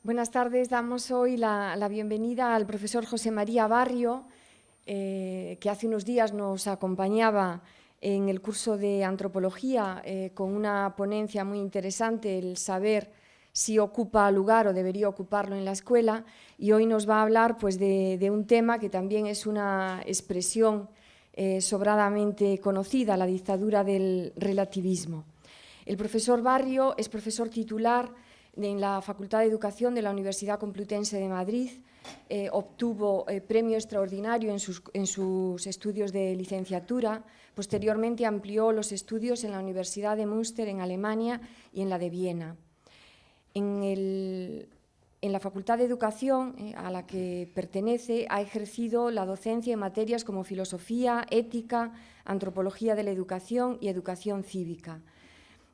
Buenas tardes, damos hoy la bienvenida al profesor José María Barrio, que hace unos días nos acompañaba en el curso de Antropología con una ponencia muy interesante, el saber si ocupa lugar o debería ocuparlo en la escuela, y hoy nos va a hablar pues, de un tema que también es una expresión sobradamente conocida, la dictadura del relativismo. El profesor Barrio es profesor titular en la Facultad de Educación de la Universidad Complutense de Madrid, obtuvo premio extraordinario en sus estudios de licenciatura, posteriormente amplió los estudios en la Universidad de Münster en Alemania y en la de Viena. En la Facultad de Educación a la que pertenece ha ejercido la docencia en materias como filosofía, ética, antropología de la educación y educación cívica.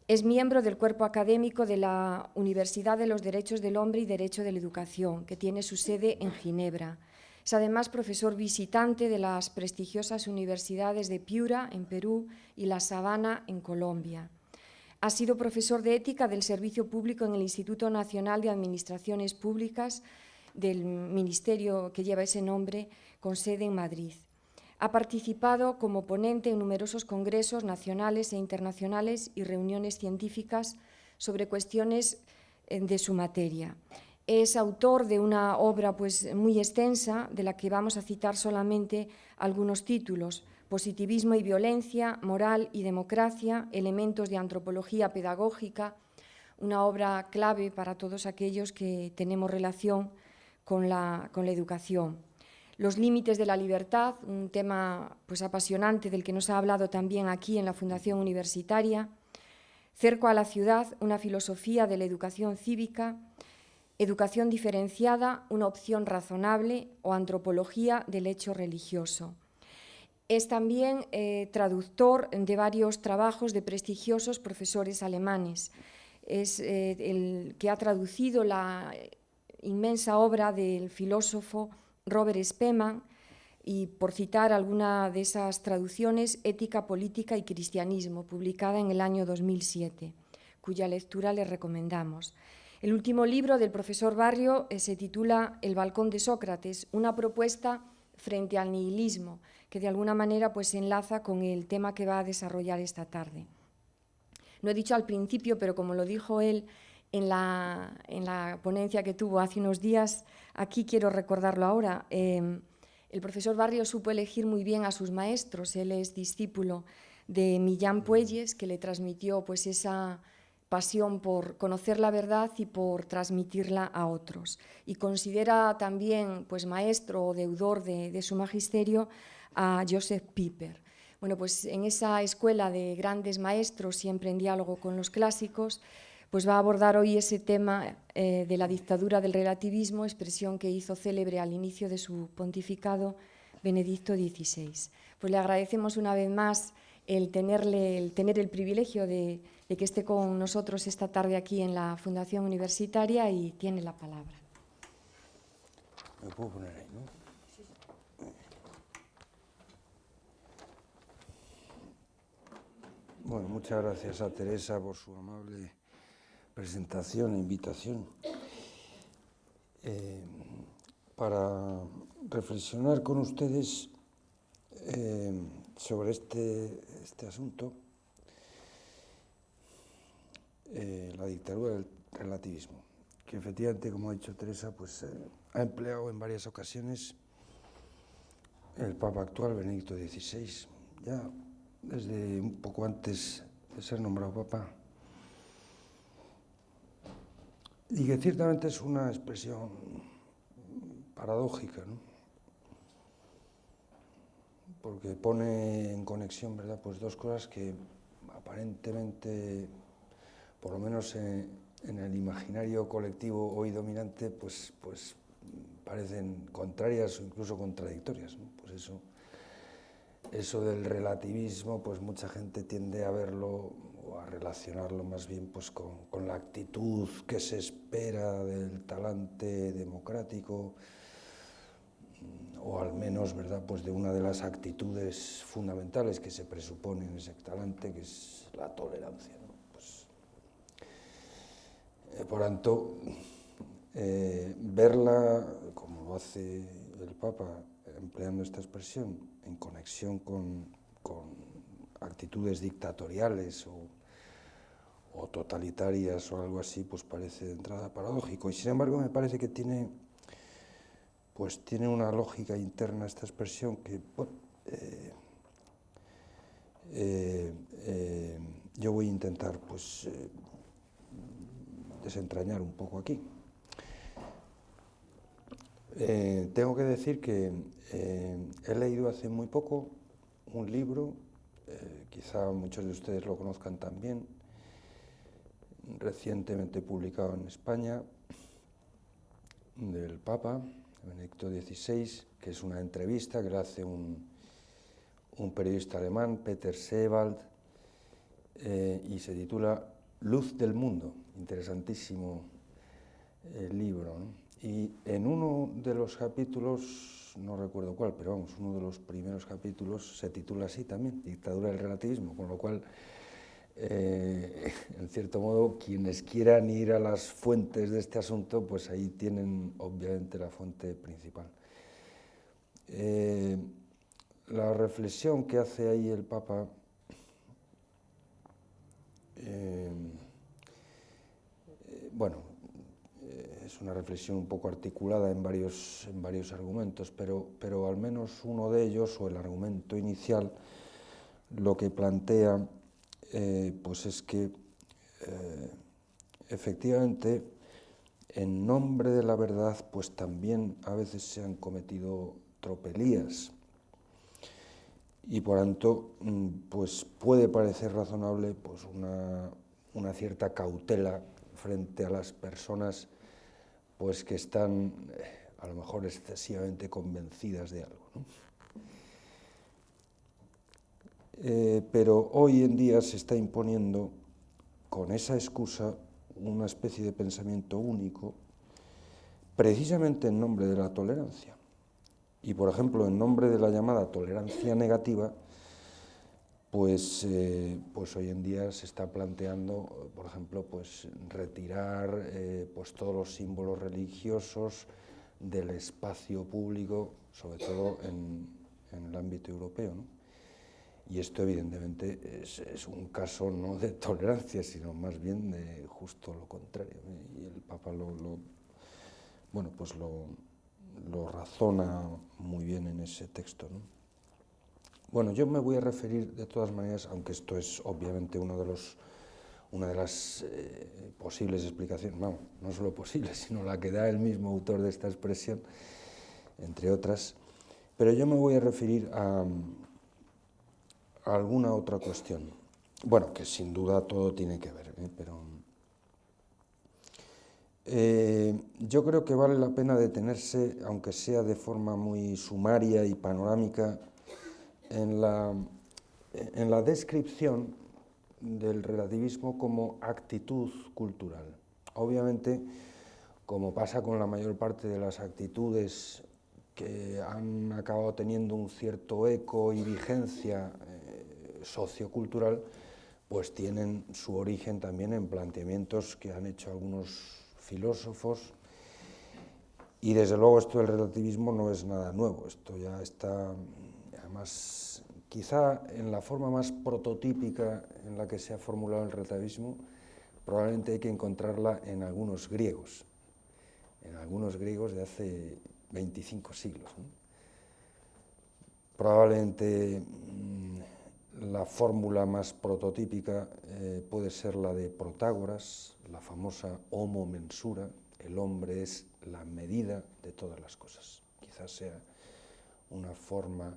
Es miembro del cuerpo académico de la Universidad de los Derechos del Hombre y Derecho de la Educación, que tiene su sede en Ginebra. Es además profesor visitante de las prestigiosas universidades de Piura, en Perú, y La Sabana, en Colombia. Ha sido profesor de ética del servicio público en el Instituto Nacional de Administraciones Públicas del ministerio que lleva ese nombre, con sede en Madrid. Ha participado como ponente en numerosos congresos nacionales e internacionales y reuniones científicas sobre cuestiones de su materia. Es autor de una obra pues, muy extensa, de la que vamos a citar solamente algunos títulos: Positivismo y violencia, moral y democracia, elementos de antropología pedagógica, una obra clave para todos aquellos que tenemos relación con la educación. Los límites de la libertad, un tema pues, apasionante del que nos ha hablado también aquí en la Fundación Universitaria. Cerco a la ciudad, una filosofía de la educación cívica. Educación diferenciada, una opción razonable, o antropología del hecho religioso. Es también traductor de varios trabajos de prestigiosos profesores alemanes. Es el que ha traducido la inmensa obra del filósofo Robert Spemann, y por citar alguna de esas traducciones, Ética, Política y Cristianismo, publicada en el año 2007, cuya lectura les recomendamos. El último libro del profesor Barrio se titula El balcón de Sócrates, una propuesta frente al nihilismo, que de alguna manera pues, se enlaza con el tema que va a desarrollar esta tarde. No he dicho al principio, pero como lo dijo él en la ponencia que tuvo hace unos días, aquí quiero recordarlo ahora. El profesor Barrio supo elegir muy bien a sus maestros. Él es discípulo de Millán Puelles, que le transmitió pues, esa pasión por conocer la verdad y por transmitirla a otros. Y considera también pues, maestro o deudor de su magisterio a Joseph Pieper. Bueno, pues en esa escuela de grandes maestros, siempre en diálogo con los clásicos, pues va a abordar hoy ese tema de la dictadura del relativismo, expresión que hizo célebre al inicio de su pontificado Benedicto XVI. Pues le agradecemos una vez más el tener el privilegio de que esté con nosotros esta tarde aquí en la Fundación Universitaria, y tiene la palabra. Me puedo poner ahí, ¿no? Sí, sí. Bueno, muchas gracias a Teresa por su amable presentación e invitación. Para reflexionar con ustedes sobre este asunto, la dictadura del relativismo, que efectivamente, como ha dicho Teresa, pues ha empleado en varias ocasiones el Papa actual, Benedicto XVI, ya desde un poco antes de ser nombrado Papa, y que ciertamente es una expresión paradójica, ¿no? Porque pone en conexión, ¿verdad?, pues dos cosas que aparentemente, por lo menos en el imaginario colectivo hoy dominante, pues parecen contrarias o incluso contradictorias, ¿no? Pues eso del relativismo, pues mucha gente tiende a verlo o a relacionarlo más bien pues con la actitud que se espera del talante democrático, o al menos, ¿verdad?, pues de una de las actitudes fundamentales que se presupone en ese talante, que es la tolerancia, ¿no? Pues, por tanto, verla, como lo hace el Papa, empleando esta expresión, en conexión con actitudes dictatoriales o totalitarias o algo así, pues parece de entrada paradójico. Y sin embargo me parece que tiene una lógica interna esta expresión que, bueno, yo voy a intentar pues desentrañar un poco aquí. Tengo que decir que he leído hace muy poco un libro, quizá muchos de ustedes lo conozcan también, recientemente publicado en España, del Papa Benedicto XVI, que es una entrevista que le hace un periodista alemán, Peter Seewald, y se titula Luz del Mundo, interesantísimo libro, ¿no? Y en uno de los capítulos, no recuerdo cuál, pero vamos, uno de los primeros capítulos se titula así también, Dictadura del relativismo, con lo cual, en cierto modo, quienes quieran ir a las fuentes de este asunto, pues ahí tienen obviamente la fuente principal. La reflexión que hace ahí el Papa es una reflexión un poco articulada en varios argumentos, pero al menos uno de ellos, o el argumento inicial, lo que plantea pues es que efectivamente en nombre de la verdad pues también a veces se han cometido tropelías y por tanto pues puede parecer razonable pues una cierta cautela frente a las personas pues que están a lo mejor excesivamente convencidas de algo, ¿no? Pero hoy en día se está imponiendo con esa excusa una especie de pensamiento único, precisamente en nombre de la tolerancia. Y, por ejemplo, en nombre de la llamada tolerancia negativa, pues hoy en día se está planteando, por ejemplo, pues retirar pues todos los símbolos religiosos del espacio público, sobre todo en el ámbito europeo, ¿no? Y esto evidentemente es un caso no de tolerancia, sino más bien de justo lo contrario. Y el Papa lo razona muy bien en ese texto, ¿no? Bueno, yo me voy a referir de todas maneras, aunque esto es obviamente una de las posibles explicaciones, no solo posibles, sino la que da el mismo autor de esta expresión, entre otras, pero yo me voy a referir a alguna otra cuestión. Bueno, que sin duda todo tiene que ver, pero yo creo que vale la pena detenerse, aunque sea de forma muy sumaria y panorámica, en la descripción del relativismo como actitud cultural. Obviamente, como pasa con la mayor parte de las actitudes que han acabado teniendo un cierto eco y vigencia sociocultural, pues tienen su origen también en planteamientos que han hecho algunos filósofos, y desde luego esto del relativismo no es nada nuevo, esto ya está, además, quizá en la forma más prototípica en la que se ha formulado el relativismo, probablemente hay que encontrarla en algunos griegos de hace 25 siglos, ¿no? Probablemente la fórmula más prototípica puede ser la de Protágoras, la famosa homo mensura, el hombre es la medida de todas las cosas. Quizás sea una forma,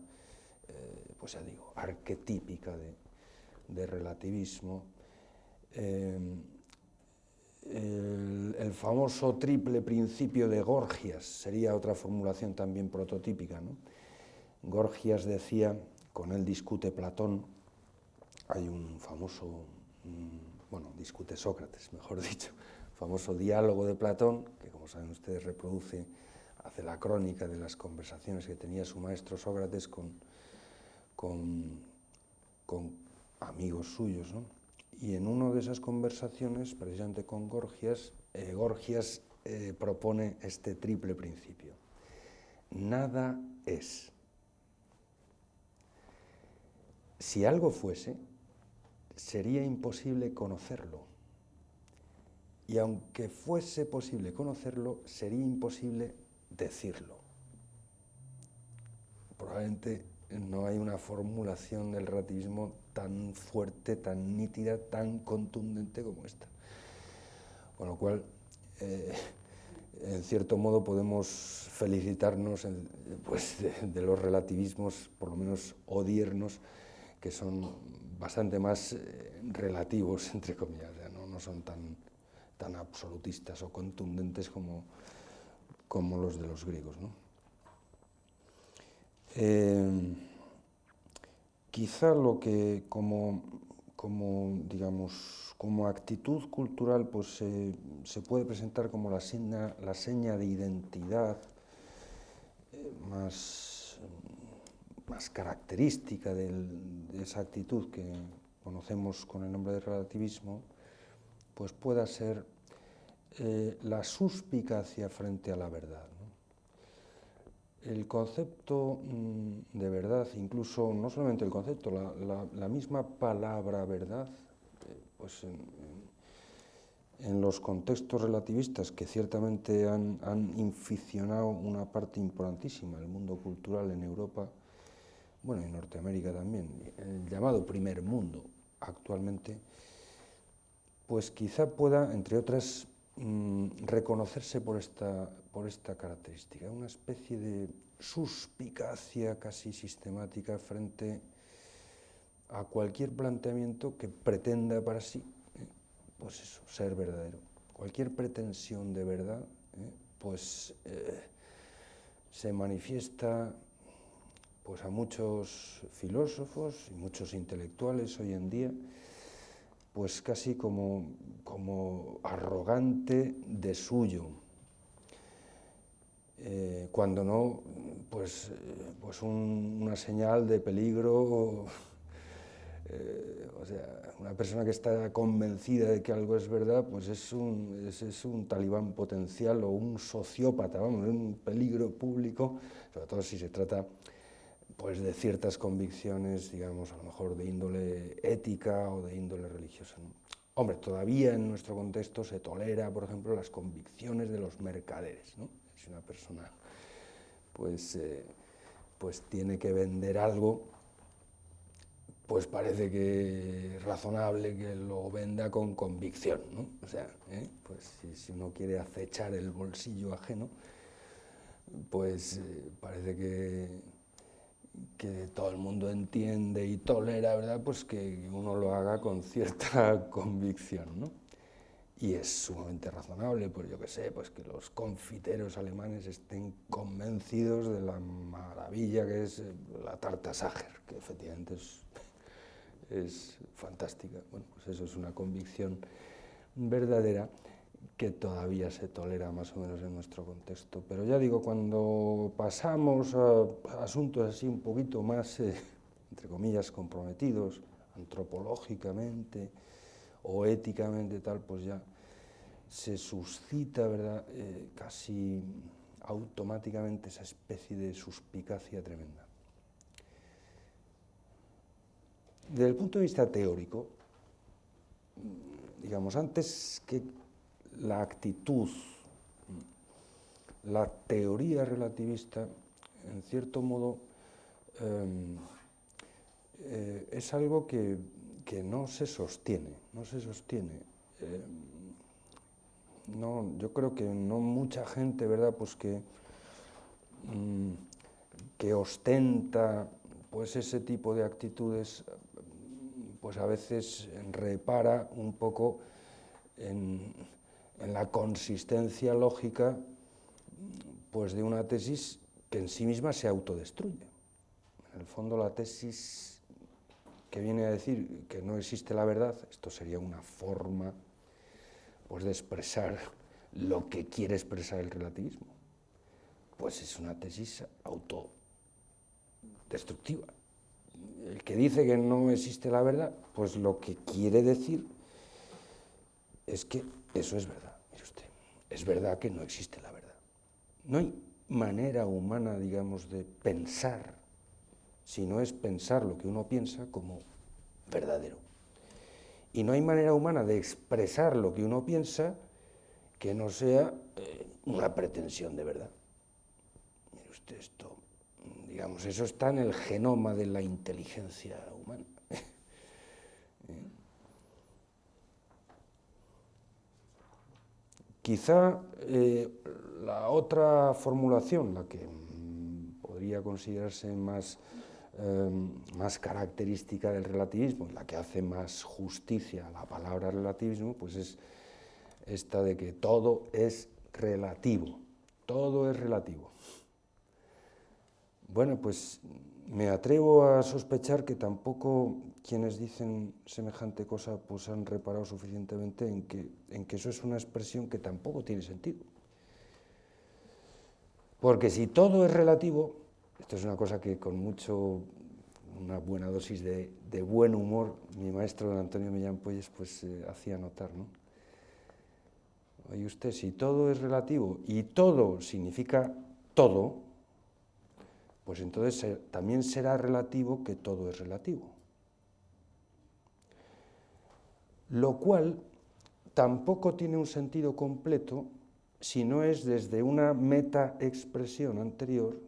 pues ya digo, arquetípica de relativismo. El famoso triple principio de Gorgias sería otra formulación también prototípica, ¿no? Gorgias decía, con él discute Platón, hay un famoso, discute Sócrates, mejor dicho, famoso diálogo de Platón, que como saben ustedes hace la crónica de las conversaciones que tenía su maestro Sócrates con amigos suyos, ¿no? Y en una de esas conversaciones, precisamente con Gorgias, Gorgias propone este triple principio. Nada es. Si algo fuese, sería imposible conocerlo. Y aunque fuese posible conocerlo, sería imposible decirlo. Probablemente no hay una formulación del relativismo tan fuerte, tan nítida, tan contundente como esta. Con lo cual, en cierto modo podemos felicitarnos pues, de los relativismos, por lo menos odiernos, que son bastante más relativos, entre comillas, o sea, no son tan absolutistas o contundentes como los de los griegos, ¿no? Quizá lo que como actitud cultural pues, se puede presentar como la seña de identidad más característica de esa actitud que conocemos con el nombre de relativismo, pues pueda ser la suspicacia frente a la verdad, ¿no? El concepto de verdad, incluso no solamente el concepto, la misma palabra verdad, pues en los contextos relativistas que ciertamente han inficionado una parte importantísima del mundo cultural en Europa, bueno, en Norteamérica también, el llamado primer mundo actualmente, pues quizá pueda, entre otras, reconocerse por esta característica, una especie de suspicacia casi sistemática frente a cualquier planteamiento que pretenda para sí, pues eso, ser verdadero. Cualquier pretensión de verdad, pues se manifiesta pues a muchos filósofos y muchos intelectuales hoy en día, pues casi como arrogante de suyo, cuando no, pues una señal de peligro, o sea, una persona que está convencida de que algo es verdad, pues es un talibán potencial o un sociópata, vamos, un peligro público, sobre todo si se trata pues de ciertas convicciones, digamos, a lo mejor de índole ética o de índole religiosa, ¿no? Hombre, todavía en nuestro contexto se tolera, por ejemplo, las convicciones de los mercaderes, ¿no? Si una persona pues tiene que vender algo, pues parece que es razonable que lo venda con convicción, ¿no? O sea, pues si uno quiere acechar el bolsillo ajeno, pues parece que todo el mundo entiende y tolera, ¿verdad? Pues que uno lo haga con cierta convicción, ¿no? Y es sumamente razonable, pues yo qué sé, pues que los confiteros alemanes estén convencidos de la maravilla que es la tarta Sacher, que efectivamente es fantástica. Bueno, pues eso es una convicción verdadera que todavía se tolera más o menos en nuestro contexto. Pero ya digo, cuando pasamos a asuntos así un poquito más, entre comillas, comprometidos, antropológicamente o éticamente tal, pues ya se suscita, ¿verdad?, casi automáticamente esa especie de suspicacia tremenda. Desde el punto de vista teórico, digamos, antes que la actitud, la teoría relativista, en cierto modo, es algo que no se sostiene, yo creo que no mucha gente, ¿verdad?, pues que ostenta pues ese tipo de actitudes, pues a veces repara un poco en la consistencia lógica pues de una tesis que en sí misma se autodestruye. En el fondo la tesis que viene a decir que no existe la verdad, esto sería una forma pues de expresar lo que quiere expresar el relativismo, pues es una tesis autodestructiva. El que dice que no existe la verdad, pues lo que quiere decir es que eso es verdad. Mire usted, es verdad que no existe la verdad. No hay manera humana, digamos, de pensar, si no es pensar lo que uno piensa como verdadero. Y no hay manera humana de expresar lo que uno piensa que no sea una pretensión de verdad. Mire usted esto, digamos, eso está en el genoma de la inteligencia humana. Quizá la otra formulación, la que podría considerarse más característica del relativismo, la que hace más justicia a la palabra relativismo, pues es esta de que todo es relativo, todo es relativo. Bueno, pues me atrevo a sospechar que tampoco quienes dicen semejante cosa pues han reparado suficientemente en que eso es una expresión que tampoco tiene sentido. Porque si todo es relativo, esto es una cosa que con una buena dosis de buen humor, mi maestro don Antonio Millán Puelles pues hacía notar, ¿no? Oye usted, si todo es relativo y todo significa todo, pues entonces también será relativo que todo es relativo. Lo cual tampoco tiene un sentido completo si no es desde una metaexpresión anterior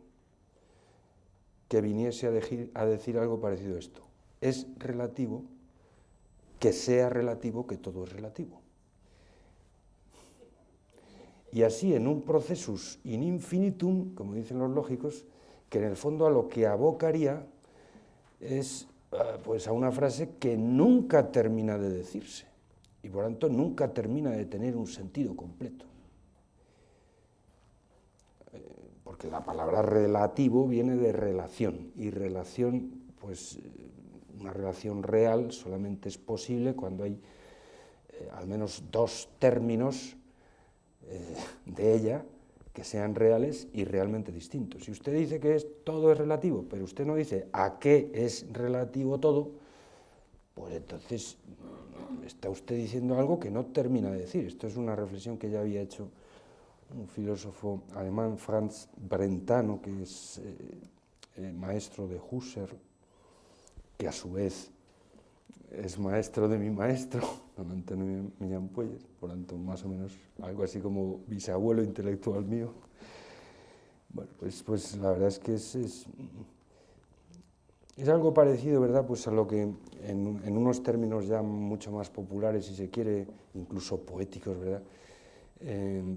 que viniese a decir algo parecido a esto. Es relativo que sea relativo que todo es relativo. Y así en un procesus in infinitum, como dicen los lógicos, que en el fondo a lo que abocaría es pues a una frase que nunca termina de decirse y por tanto nunca termina de tener un sentido completo. Porque la palabra relativo viene de relación y relación, pues una relación real solamente es posible cuando hay al menos dos términos de ella que sean reales y realmente distintos. Si usted dice que todo es relativo, pero usted no dice a qué es relativo todo, pues entonces está usted diciendo algo que no termina de decir. Esto es una reflexión que ya había hecho un filósofo alemán, Franz Brentano, que es maestro de Husserl, que a su vez es maestro de mi maestro, don Antonio Millán Puelles, por tanto, más o menos algo así como bisabuelo intelectual mío. Bueno, pues la verdad es que es algo parecido, ¿verdad?, pues a lo que en unos términos ya mucho más populares, si se quiere, incluso poéticos, ¿verdad?,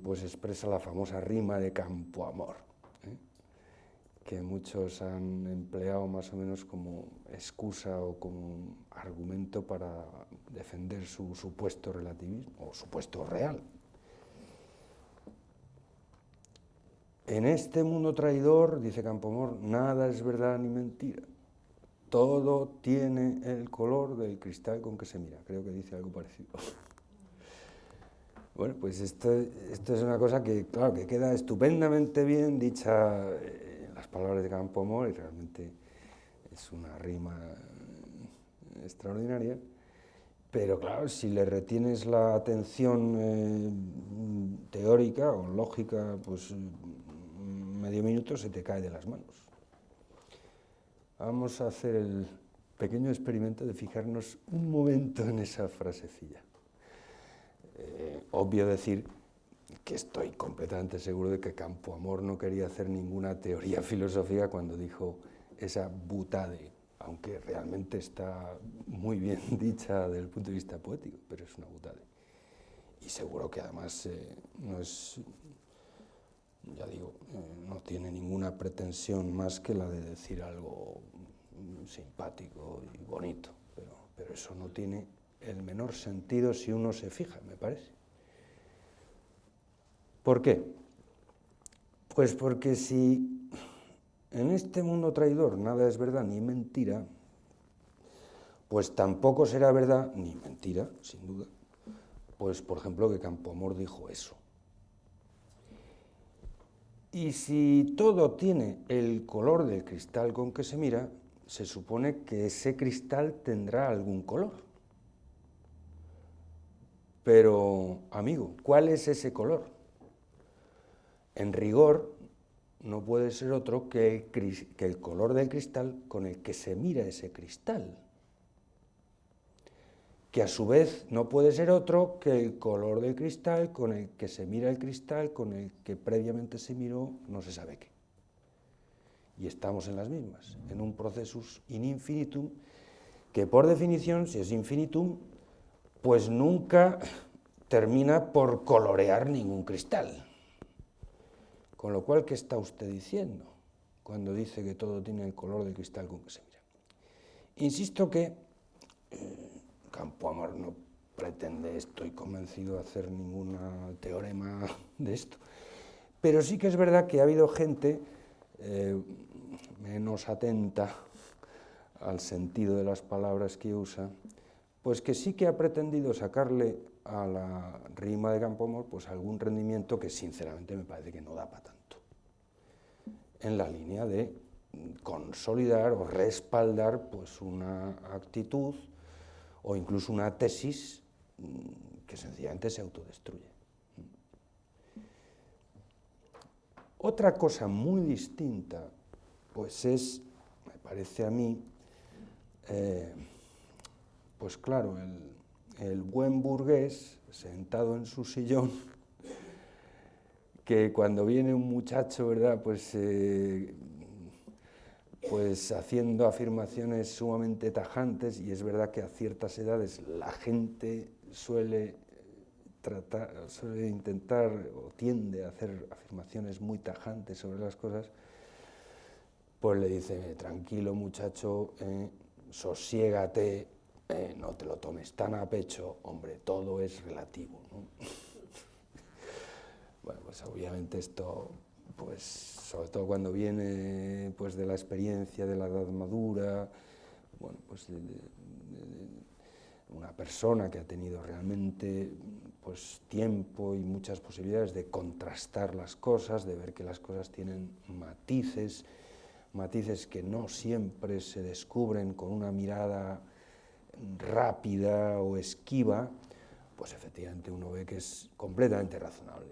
pues expresa la famosa rima de Campoamor, que muchos han empleado más o menos como excusa o como argumento para defender su supuesto relativismo o supuesto real. En este mundo traidor, dice Campoamor, nada es verdad ni mentira. Todo tiene el color del cristal con que se mira. Creo que dice algo parecido. Bueno, pues esto es una cosa que, claro, que queda estupendamente bien dicha en las palabras de Campoamor y realmente es una rima extraordinaria, pero claro, si le retienes la atención teórica o lógica, pues medio minuto se te cae de las manos. Vamos a hacer el pequeño experimento de fijarnos un momento en esa frasecilla. Obvio decir que estoy completamente seguro de que Campoamor no quería hacer ninguna teoría filosófica cuando dijo esa butade, aunque realmente está muy bien dicha desde el punto de vista poético, pero es una butade. Y seguro que además no es, ya digo, no tiene ninguna pretensión más que la de decir algo simpático y bonito, pero eso no tiene el menor sentido si uno se fija, me parece. ¿Por qué? Pues porque si en este mundo traidor nada es verdad ni mentira, pues tampoco será verdad ni mentira, sin duda, pues por ejemplo que Campoamor dijo eso. Y si todo tiene el color del cristal con que se mira, se supone que ese cristal tendrá algún color. Pero, amigo, ¿cuál es ese color? en rigor, no puede ser otro que el color del cristal con el que se mira ese cristal, que a su vez no puede ser otro que el color del cristal con el que se mira el cristal con el que previamente se miró no se sabe qué. Y estamos en las mismas, en un procesus in infinitum, que por definición, si es infinitum, pues nunca termina por colorear ningún cristal. Con lo cual, ¿qué está usted diciendo cuando dice que todo tiene el color del cristal con que se mira? Insisto que Campoamor no pretende, estoy convencido, hacer ningún teorema de esto, pero sí que es verdad que ha habido gente menos atenta al sentido de las palabras que usa, pues que sí que ha pretendido sacarle a la rima de Campoamor pues algún rendimiento que sinceramente me parece que no da para tanto, en la línea de consolidar o respaldar pues una actitud o incluso una tesis que sencillamente se autodestruye. Otra cosa muy distinta pues es, me parece a mí, pues claro, el buen burgués sentado en su sillón, que cuando viene un muchacho, ¿verdad?, pues haciendo afirmaciones sumamente tajantes, y es verdad que a ciertas edades la gente suele intentar o tiende a hacer afirmaciones muy tajantes sobre las cosas, pues le dice, tranquilo muchacho, sosiégate, no te lo tomes tan a pecho, hombre, todo es relativo, ¿no? Bueno, pues obviamente esto, pues sobre todo cuando viene pues de la experiencia de la edad madura, bueno, pues de una persona que ha tenido realmente pues tiempo y muchas posibilidades de contrastar las cosas, de ver que las cosas tienen matices que no siempre se descubren con una mirada rápida o esquiva, pues efectivamente uno ve que es completamente razonable.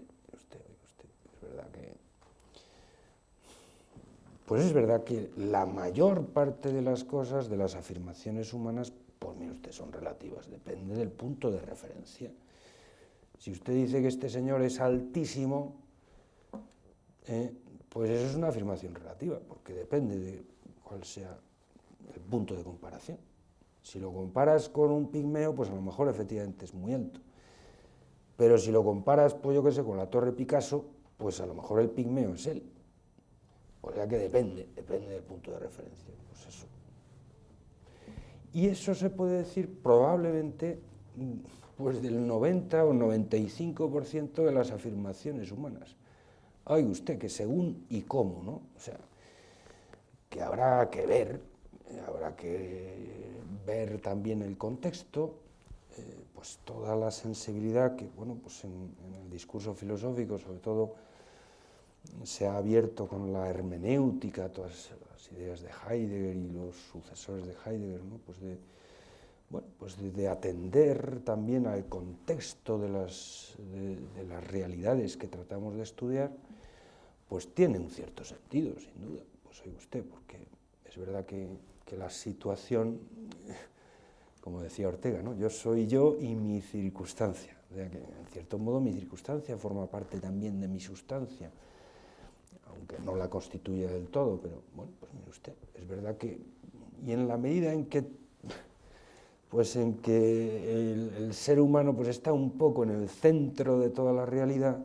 Es verdad que la mayor parte de las cosas, de las afirmaciones humanas, pues mire usted, son relativas, depende del punto de referencia. Si usted dice que este señor es altísimo, pues eso es una afirmación relativa, porque depende de cuál sea el punto de comparación. Si lo comparas con un pigmeo, pues a lo mejor efectivamente es muy alto. Pero si lo comparas, pues yo qué sé, con la Torre Picasso, pues a lo mejor el pigmeo es él. O sea que depende del punto de referencia. Pues eso. Y eso se puede decir probablemente pues del 90 o 95% de las afirmaciones humanas. Oiga usted, que según y cómo, ¿no? O sea, que habrá que ver también el contexto, pues toda la sensibilidad que, bueno, pues en el discurso filosófico, sobre todo, se ha abierto con la hermenéutica, todas las ideas de Heidegger y los sucesores de Heidegger, ¿no? De atender también al contexto de las realidades que tratamos de estudiar, pues tiene un cierto sentido, sin duda. Pues oiga usted, porque es verdad que la situación, como decía Ortega, ¿no? Yo soy yo y mi circunstancia. O sea que, en cierto modo, mi circunstancia forma parte también de mi sustancia, aunque no la constituye del todo, pero bueno, pues mire usted, es verdad que, y en la medida en que el ser humano pues está un poco en el centro de toda la realidad,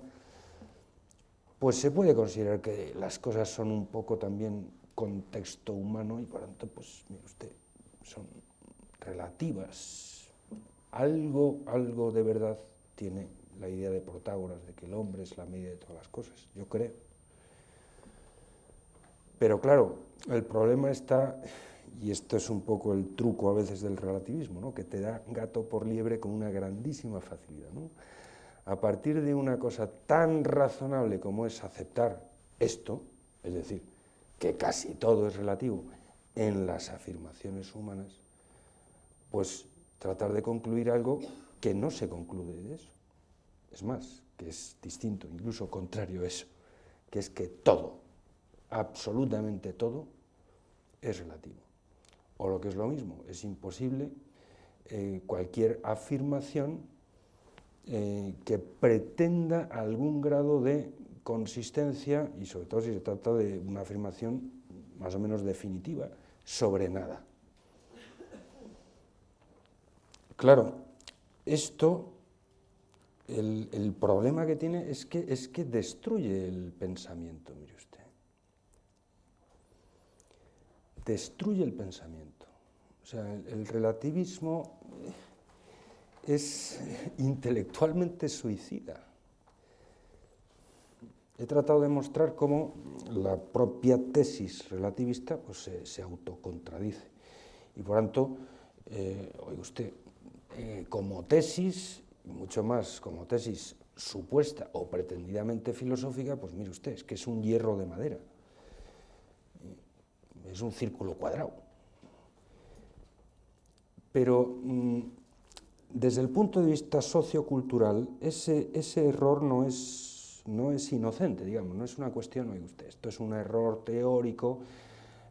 pues se puede considerar que las cosas son un poco también contexto humano y por tanto, pues mire usted, son relativas. Algo de verdad tiene la idea de Protágoras, de que el hombre es la medida de todas las cosas, yo creo. Pero claro, el problema está, y esto es un poco el truco a veces del relativismo, ¿no?, que te da gato por liebre con una grandísima facilidad, ¿no? A partir de una cosa tan razonable como es aceptar esto, es decir, que casi todo es relativo en las afirmaciones humanas, pues tratar de concluir algo que no se concluye de eso. Es más, que es distinto, incluso contrario a eso, que es que todo, absolutamente todo, es relativo. O lo que es lo mismo, es imposible cualquier afirmación que pretenda algún grado de consistencia, y sobre todo si se trata de una afirmación más o menos definitiva, sobre nada. Claro, esto, el problema que tiene es que destruye el pensamiento, mire usted. Destruye el pensamiento. O sea, el relativismo es intelectualmente suicida. He tratado de mostrar cómo la propia tesis relativista pues, se autocontradice. Y por tanto, oiga usted, como tesis, y mucho más como tesis supuesta o pretendidamente filosófica, pues mire usted, es que es un hierro de madera. Es un círculo cuadrado. Pero desde el punto de vista sociocultural, ese error no es inocente, digamos, no es una cuestión, oiga usted, esto es un error teórico,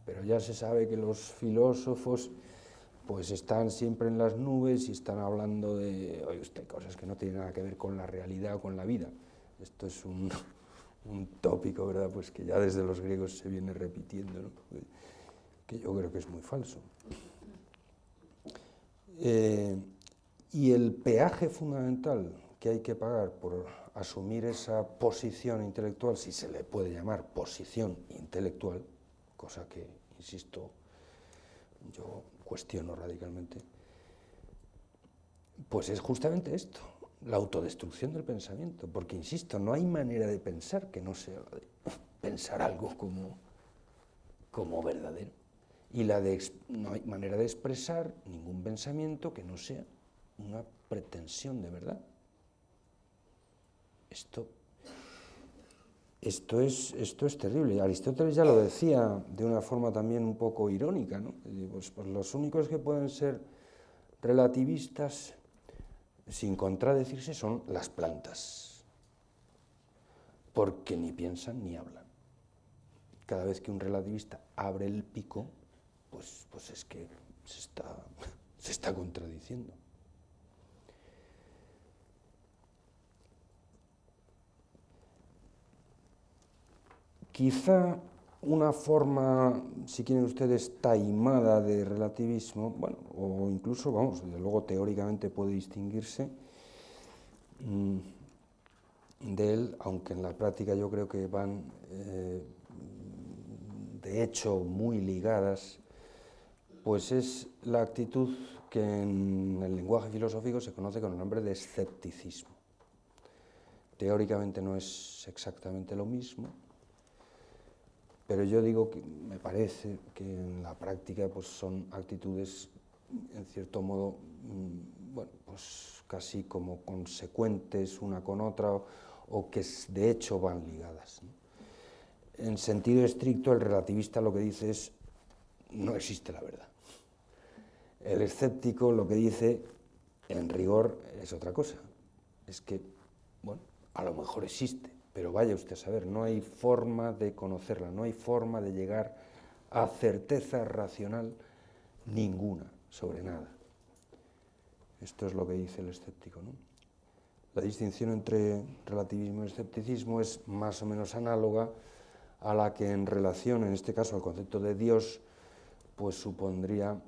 pero ya se sabe que los filósofos pues están siempre en las nubes y están hablando de, oiga usted, cosas que no tienen nada que ver con la realidad o con la vida. Esto es un tópico, ¿verdad?, pues que ya desde los griegos se viene repitiendo, ¿no?, que yo creo que es muy falso. Y el peaje fundamental que hay que pagar por asumir esa posición intelectual, si se le puede llamar posición intelectual, cosa que, insisto, yo cuestiono radicalmente, pues es justamente esto, la autodestrucción del pensamiento, porque, insisto, no hay manera de pensar que no sea la de pensar algo como verdadero. Y no hay manera de expresar ningún pensamiento que no sea una pretensión de verdad. Esto es terrible. Aristóteles ya lo decía de una forma también un poco irónica, ¿no? Pues los únicos que pueden ser relativistas sin contradecirse son las plantas, porque ni piensan ni hablan. Cada vez que un relativista abre el pico, pues es que se está contradiciendo. Quizá una forma, si quieren ustedes, taimada de relativismo, bueno, o incluso, vamos, desde luego teóricamente puede distinguirse de él, aunque en la práctica yo creo que van, de hecho, muy ligadas, pues es la actitud que en el lenguaje filosófico se conoce con el nombre de escepticismo. Teóricamente no es exactamente lo mismo, pero yo digo que me parece que en la práctica pues son actitudes, en cierto modo, bueno, pues casi como consecuentes una con otra o que de hecho van ligadas, ¿no? En sentido estricto, el relativista lo que dice es no existe la verdad. El escéptico lo que dice, en rigor, es otra cosa. Es que, bueno, a lo mejor existe, pero vaya usted a saber, no hay forma de conocerla, no hay forma de llegar a certeza racional ninguna sobre nada. Esto es lo que dice el escéptico, ¿no? La distinción entre relativismo y escepticismo es más o menos análoga a la que en relación, en este caso, al concepto de Dios, pues supondría